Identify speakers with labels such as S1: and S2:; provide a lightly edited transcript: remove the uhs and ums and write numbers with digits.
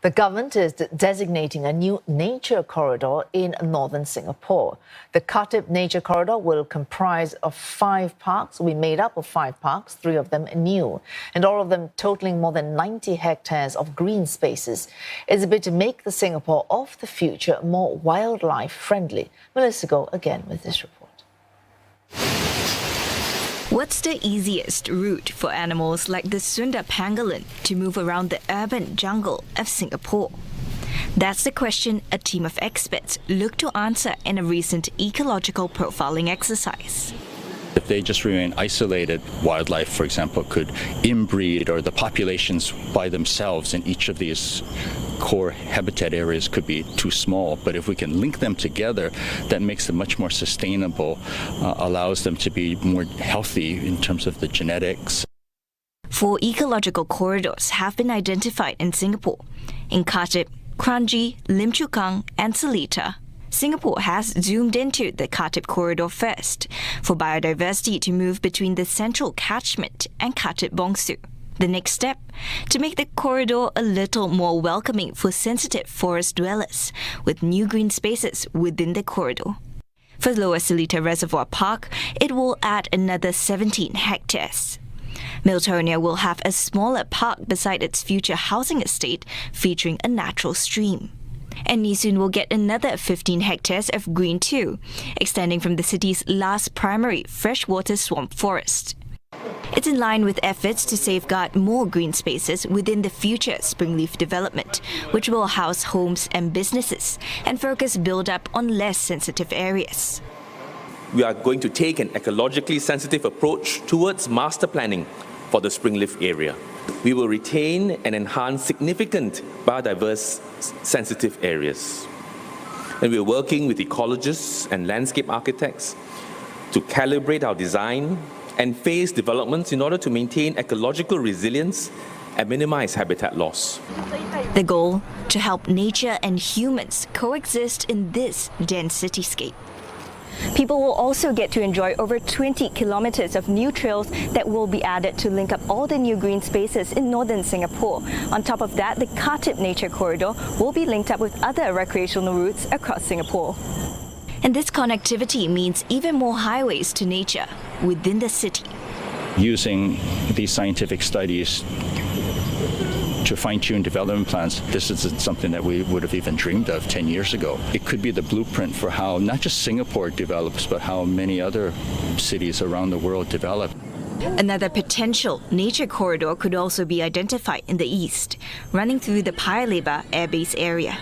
S1: The government is designating a new nature corridor in northern Singapore. The Khatib Nature Corridor will comprise of 5 parks, will be made up of 5 parks, 3 of them new, and all of them totaling more than 90 hectares of green spaces. It's a bit to make the Singapore of the future more wildlife friendly. Melissa Go again with this report.
S2: What's the easiest route for animals like the Sunda pangolin to move around the urban jungle of Singapore? That's the question a team of experts looked to answer in a recent ecological profiling exercise.
S3: If they just remain isolated, wildlife, for example, could inbreed, or the populations by themselves in each of these core habitat areas could be too small. But if we can link them together, that makes them much more sustainable, allows them to be more healthy in terms of the genetics.
S2: 4 ecological corridors have been identified in Singapore. In Khatib, Kranji, Lim Chu Kang and Seletar. Singapore has zoomed into the Khatib corridor first for biodiversity to move between the central catchment and Khatib Bongsu. The next step, to make the corridor a little more welcoming for sensitive forest dwellers, with new green spaces within the corridor. For Lower Seletar Reservoir Park, it will add another 17 hectares. Miltonia will have a smaller park beside its future housing estate featuring a natural stream. And Nisun will get another 15 hectares of green too, extending from the city's last primary freshwater swamp forest. It's in line with efforts to safeguard more green spaces within the future Springleaf development, which will house homes and businesses and focus build-up on less sensitive areas.
S4: We are going to take an ecologically sensitive approach towards master planning for the Springleaf area. We will retain and enhance significant biodiverse sensitive areas. And we are working with ecologists and landscape architects to calibrate our design and phase developments in order to maintain ecological resilience and minimize habitat loss.
S2: The goal, to help nature and humans coexist in this dense cityscape.
S5: People will also get to enjoy over 20 kilometers of new trails that will be added to link up all the new green spaces in northern Singapore. On top of that, the Khatib Nature Corridor will be linked up with other recreational routes across Singapore.
S2: And this connectivity means even more highways to nature within the city.
S3: Using these scientific studies to fine-tune development plans, this isn't something that we would have even dreamed of 10 years ago. It could be the blueprint for how not just Singapore develops, but how many other cities around the world develop.
S2: Another potential nature corridor could also be identified in the east, running through the Paya Lebar Air Base area.